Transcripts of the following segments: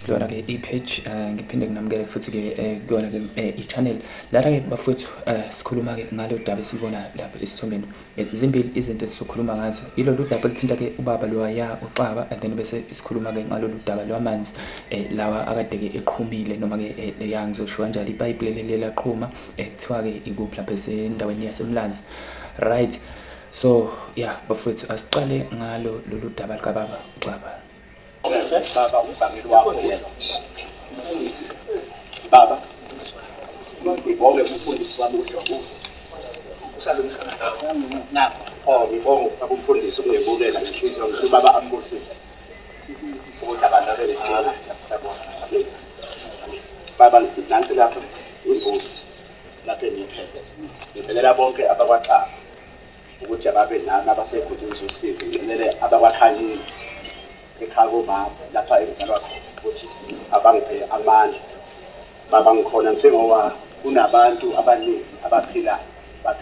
kulona ke i-page ngiphinde nginamukele futhi ke kuyona ke i-channel lana ke bafowethu sikhuluma ke ngalo daba esibona lapha esithombeni. Zimbili izinto esizokhuluma ngazo, ilolu daba lithinta ke ubaba loya uXaba, and then bese sikhuluma ke ngalolu daba lwamanzi lawa akade ke eqhumile noma ke ngizosho kanjalo ipipe leli laqhuma kuthiwa ke ikuphi lapha esendaweni yaseMlazi, right? So yeah bafowethu asiqale ngalo lolu daba likababa uXaba. Baba umbangeli wakho yena. Baba ngibonge umfundisi wami uJobu. Usalungisana nawe. Ngibonge umfundisi ungebukela ngenhliziyo ukuthi baba ambusise. Ukuthi abantu abelejala. Baba nansi lapha imbuzi lapha eniphethe. Ngibekela bonke abakwaXaba ukuthi ababe nami abasekhulwini zosizo. Ngibekele abakwaXhanyini ekhako baba lapha engizalwa khona ukuthi abangiphe amandla baba ngikhona njengoba kunabantu abaningi abaphila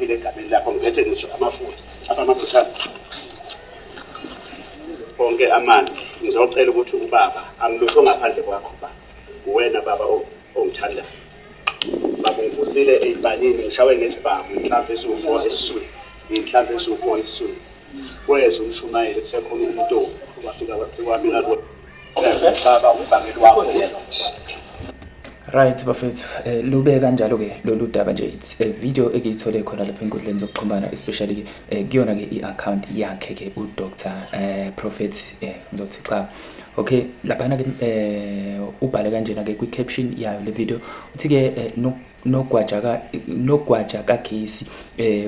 egabeni lapho ngiphethe ngisho amafutha bonke amanzi. Ngizocela ukuthi ubaba angilutho ngaphandle kwakho baba, uwena baba ongithandayo baba. Ngivusile ey'banini ngishawe ngesibhamu mhlampe esiwu-4 esiswini, mhlampe esiwu-4 esiswini. Kweza umshumayeli kusekhona umuntu baba umbangeli wakho yena. Right bafethu, lube kanjalo ke lolu daba nje, it's a video engiyithole khona lapha enkundleni zokuxhumana, especially ke kuyona ke i-account yakhe ke uDr Prophet ngizothi xa. Okay, laphana ke ubhale kanjena ke kwi-caption yayo le video uthi ke nogwaja kagesi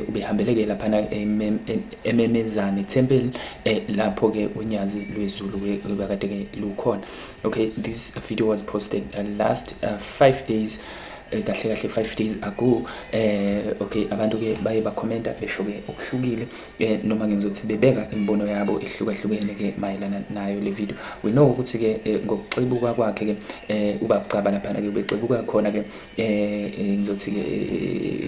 ubehambeleke laphana eMemezane Temple lapho ke unyazi lwezulu bekade ke lukhona. Okay, this video was posted last 5 days kahle 5 days ago. Okay, abantu ke baye bakhomenta besho ke okuhlukile noma ngizothi bebeka imbono yabo ehlukahlukene ke mayelana nayo le video. We know ukuthi ke ngokuxibuka kwakhe ke ubaba uXaba lapha ke ubecibuka khona ke ngizothi ke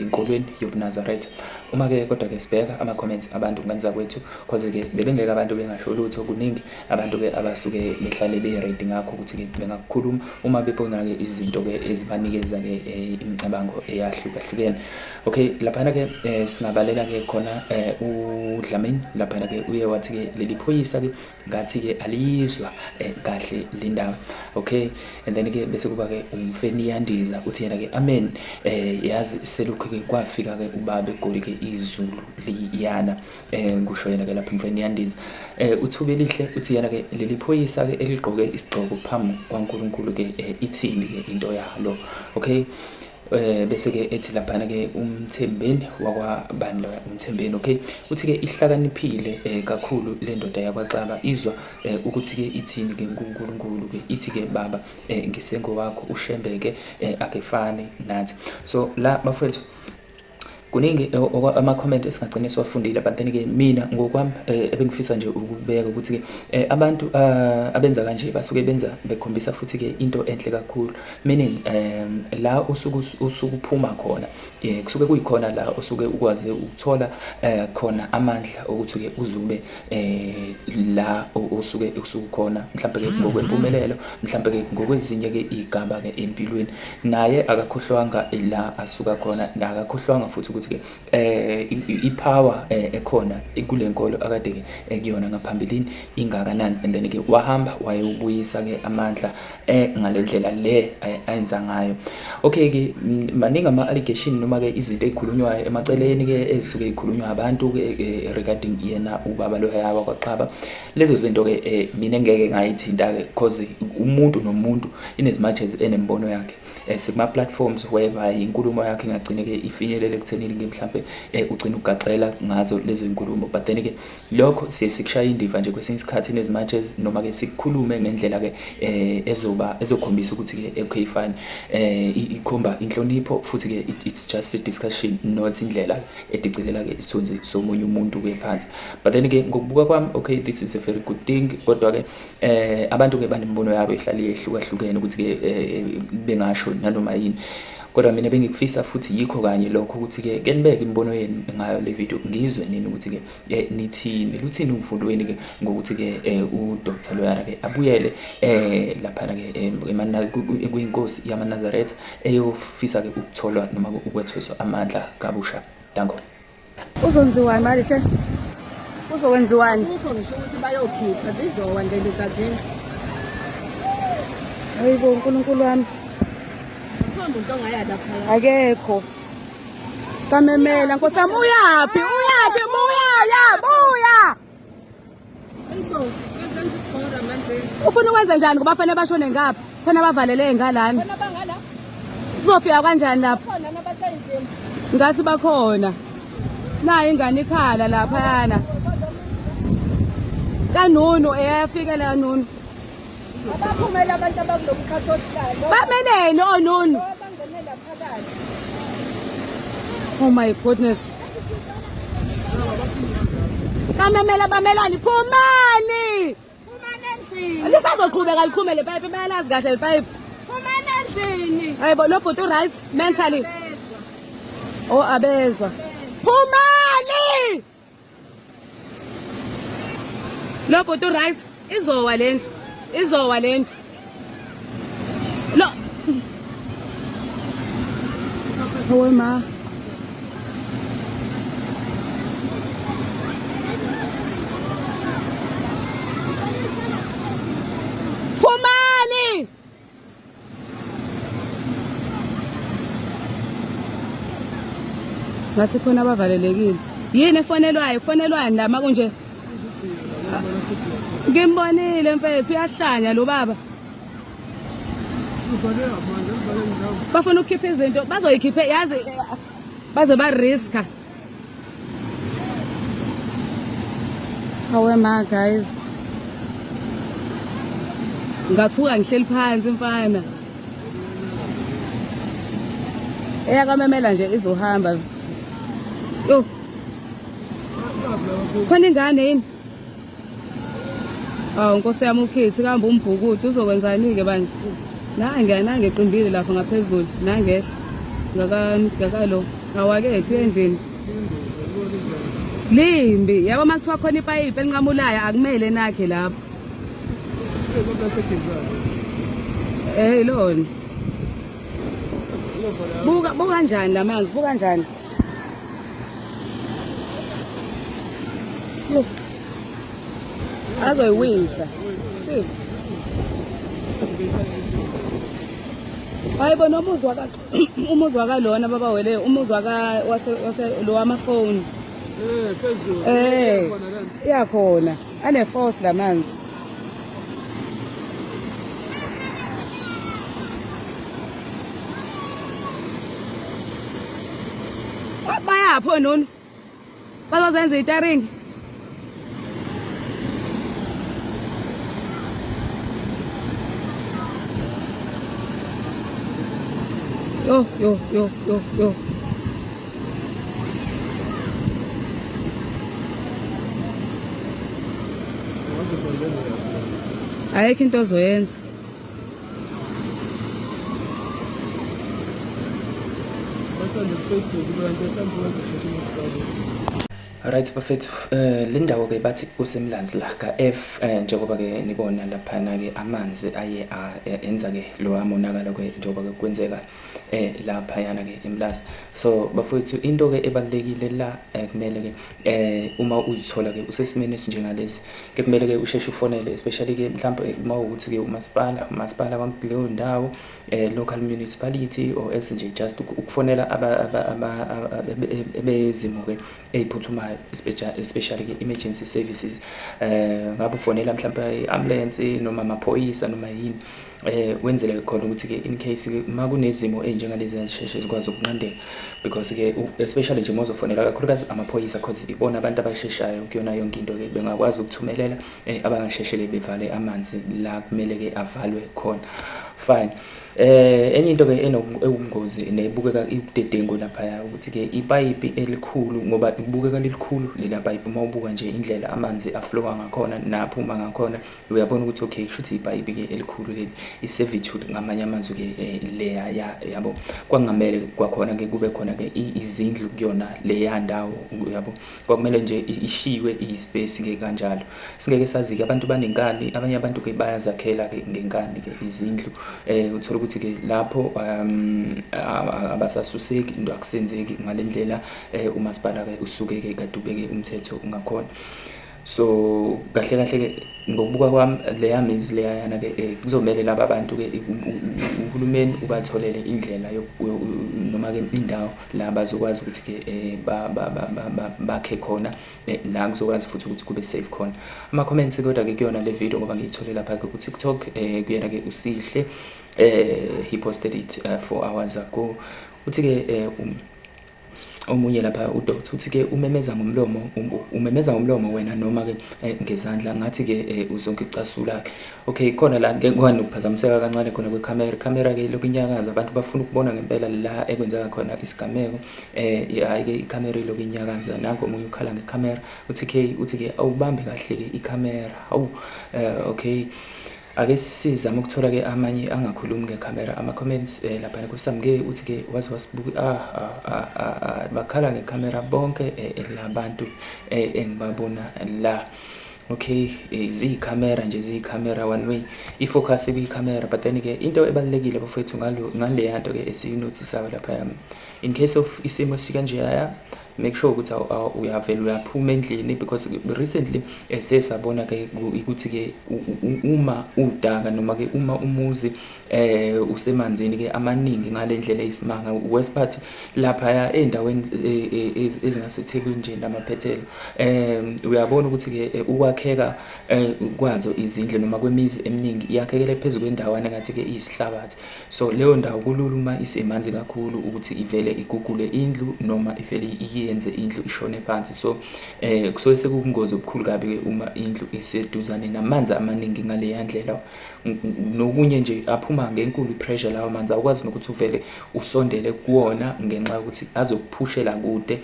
inkolweni yobuNazaretha. Uma ke kodwa ke sibheka ama comments abantu nganza kwethu cause ke bebengeke abantu bengasho lutho, kuningi abantu ke abasuke behlale be ready ngakho ukuthi ke bengakukhuluma uma bebona ke izinto ke ezibanikeza ke imicabango eyahlukahlukene. Okay, laphana ke singabalela ke khona uDlamini laphana ke uye wathi ke leli phoyisa ke ngathi ke alizwa kahle lindaba. Okay, and then ke bese kuba ke umfeni Yandiza uthi yena ke amen, yazi selukho ke kwafika ke ubaba eGoli ke izulu liyana ngisho yena ke lapha umfeni Yandiza uthuke lihle uthi yena ke leli phoyisa ke eligqoke isigqoko phambi kwaNkulunkulu ke ithini ke into yalo. Okay, bese ke ethi laphana ke uMthembeni wakwabani lo uMthembeni. Okay, uthi ke ihlakaniphile kakhulu le ndoda yakwaXaba, izwa ukuthi ke ithini ke kuNkulunkulu ke ithi ke baba ngisengo wakho ushembeke akefane nathi. So la bafowethu kuningi ama-comment esingagcina siwafundile, but then ke mina ngokwami ebengifisa nje ukubeka ukuthi ke abantu abenza kanje basuke benza bekhombisa futhi ke into enhle kakhulu, meaning la usuke uphuma khona kusuke kuyikhona la usuke ukwazi ukuthola khona amandla ukuthi ke uzube la usuke khona, mhlawumbe ke ngokwempumelelo, mhlawumbe ke ngokwezinye ke igaba ke empilweni. Naye akakhohlwanga la asuka khona, akakhohlwanga futhi ukuthi ke ipower ekhona kulenkolo akade ke kuyona ngaphambilini ingakanani, and then ke wahamba wayebuyisa ke amandla ngalendlela le ayenza ngayo. Okay ke maningi ama allegation noma ke izinto ezikhulunywayo emaceleni ke ezisuke ikhulunywa abantu ke regarding yena ubaba lo yaba kwaXaba. Lezo zinto ke mina ngeke ngayithinta ke because umuntu nomuntu inezimatches enembono yakhe. Sikuma platforms whereby inkulumo yakhe ingagcine ke ifinyelele ekuthenini ke mhlambe ugcina ugaxela ngazo lezo inkulumo, but then ke lokho sikushaya indiva nje kwesinye isikhathi nezimatches noma ke sikukhulume ngendlela ke ezokhombisa ukuthi ke okay fine ikhomba inhlonipho futhi ke it's just a discussion, not indlela edicelela ke isithunzi somunye umuntu ke phansi. But then ke ngokubuka kwami, okay, this is a very good thing, kodwa ke abantu ke banembono yabo ehlali ehlukahlukene ukuthi ke bengasho nanoma yini. kodwa mina bengikufisa futhi yikho kanye lokho ukuthi ke nibeke imibono yenu ngayo le video, ngizwe nini ukuthi ke nithini luthini umfundweni ke ngokuthi ke uDr Loyana ke abuyele lapha ke kwinkosi yamaNazaretha eyofisa ke ukutholwa noma ukwetheswa amandla kabusha. Danko. Uzonziwani manje? Uzokwenziwani? Ukho ngisho ukuthi bayokhipha zizowa nje lezazini. Hayibo uNkulunkulu wami. Khona umuntu ongaya lapha. Akekho. Kamemela Nkosi yami uyaphi? Uyaphi? Buya! Hayibo, ngizenza isikora manje. Ufuna ukwenza njani ngoba fanele bashone ngapha? Khona bavalele ngalana. Khona bangala. Kuzofika kanjani lapha? Khona nabathayizini. Ngathi bakhona. Nayi ingane ikhala lapha yana. Kanunu eyafika la nunu. Abaphumela abantu abakulomkhathosihlalo. Bamenene onunu. Bangenela phakathi. Oh my goodness. Kamemela bamelani phumani. Phumani endlini. Lisazoqhubeka liqhumele pipe bayalazi kahle le pipe. Phumani endlini. Hayibo lo bhuti right mentally. Oh abezwa. Phumani. Lo bhuti right izowa lendlu. Izowa lendlu. Lo. Hawe ma. Phumani. Ngathi khona abavalelekile. Yini efonelwayo? Kufonelwani la makunje? Ngimbonile mfethu uyahlanya lo baba. Bafuna ukukhipha izinto, bazoyikhipha yazi baze ba riska. Hawe ma guys. Ngathuka ngihleli phansi mfana. Eyakamemela nje izohamba. Yo. Khona ingane yini? Nkosi yami ukhithi kambe umbhukudu uzokwenzani ke bani? Nange eqimbile lapha ngaphezulu, nangehla. Ngakalo. Awakehla endlini. Limbi, yabo makuthiwa khona ipayipi elinqamulayo akumele nakhe lapho. Lona. Buka kanjani lamanzi? Buka kanjani? Yo. Azoyiwisa. Si. Hayibo umuzi wakalona baba wele umuzi wase lo amafoni. Phezulu. Iyakhona. Ane force lamanzi. Bayapho noni? Bazozenza itaringi. Yo. Ayikho into ozoyenza. Alright bafethu, le ndawo ke bathi kusemlanzi la ka F njengoba ke nibona lapha na ke amanzi aye enza ke lo amonakala ke njengoba ke kwenzeka lapha yana ke eMlazi. So bafethu into ke ebalekile la kumele ke uma uzithola ke usesimene esinjengalesi ke kumele ke usheshe ufonele, especially ke mhlawumbe uma ukuthi ke umasipala wakuleyo ndawo, local municipality or else nje just ukufonela bezimo ke eziphuthumayo, especially ke emergency services. Ngabe ufonela mhlawumbe ambulance noma amaphoyisa noma yini, wenzele khona ukuthi ke in case ke makunezimo enjengalezi ezisheshe zikwazi ukunqandeka, because ke especially nje mozofonela kakhulukazi amaphoyisa because ibona abantu abasheshayo kuyona yonke into ke bengakwazi ukuthumelela abangasheshe ke bevale amanzi la kumele ke avalwe khona. fine. Enye into ke enobungozi nebukeka ibudedengu laphaya ukuthi ke ipayipi elikhulu, ngoba libukeka lilikhulu lela payipi, uma ubuka nje indlela amanzi aflowa ngakhona naphuma ngakhona uyabona ukuthi okay shuthi ipayipi ke elikhulu leli i-servitude ngamanye amazwi ke leya yabo. Kwakungamele kwakhona ke kube khona ke izindlu kuyona leya ndawo, yabo. Kwakumele nje ishiwe i-space ke kanjalo. Singeke sazi ke abantu banenkani, abanye abantu ke bayazakhela ke ngenkani ke izindlu, uthola ukuthi ke lapho abasasuseki into akusenzeki ngalendlela umasipala ke usuke ke kade ubeke umthetho ungakhona. So kahle ke ngokubuka kwami leya mizi leyana ke kuzomela laba bantu ke uhulumeni ubatholele indlela noma ke indawo la bazokwazi ukuthi ke bakhe khona, la kuzokwazi futhi ukuthi kube safe khona. Ama comments kodwa ke kuyona le video ngoba ngiyithole lapha ku TikTok, kuyena ke uSihle, he posted it 4 hours ago. Uthi ke omunye lapha uDoctor uthi ke umemeza ngomlomo wena noma ke ngezandla, ngathi ke uzonke icasula. Okay, khona la ngeke kwani ukuphazamiseka kancane khona kwecamera ke lokunyakaza, abantu bafuna ukubona ngempela la ekwenzeka khona isigameko. Hayi ke icamera lokhu inyakaza, nanko omunye ukhala ngecamera uthi ke awubambe kahle ke icamera. Hawu, okay, ake sizame ukuthola ke amanye angakhulumi ngecamera ama comments lapha kusamke uthi ke wasibuka bakhala ngecamera bonke labantu engibabona la. Okay, ziyicamera nje, ziyicamera one way, ifocus kuyicamera. But then ke into ebalekile bafethu ngale yanto ke esiyinotisayo lapha, in case of isimo sikanje make sure ukuthi uyaphuma endlini, because recently sesabona ke ukuthi ke uma udaka noma ke uma umuzi usemanzini ke amaningi ngalendlela eyisimanga, worst part lapha endaweni ezingasethekwini nje namaphethelo, uyabona ukuthi ke ukwakheka kwazo izindlu noma kwemizi eminingi iyakhekele phezulu kwendawana ngathi ke isihlabathi. So leyo ndawo kulula uma isemanzi kakhulu ukuthi ivele igugule indlu noma ivele yenze indlu ishone phansi. So kusuke sekubungozi obukhulu kabi ke uma indlu iseduzane namanzi amaningi ngale yandlela, nokunye nje aphuma ngenkulu pressure lawo manzi, awukwazi nokuthi uvele usondele kuwona ngenxa yokuthi azokuphushela kude,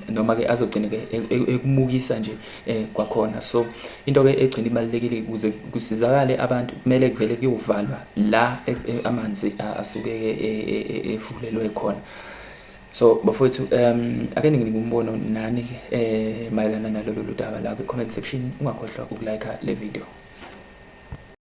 noma ke azogcina ke ekumukisa nje kwakhona. So into ke egcina ibalekile ukuze kusizakale abantu kumele kuvele kuyovalwa la amanzi asuke efulelwe khona. So bafowethu, ake nginike umbono nani mayelana nalolu daba la ku comment section. Ungakhohlwa ukulike le video.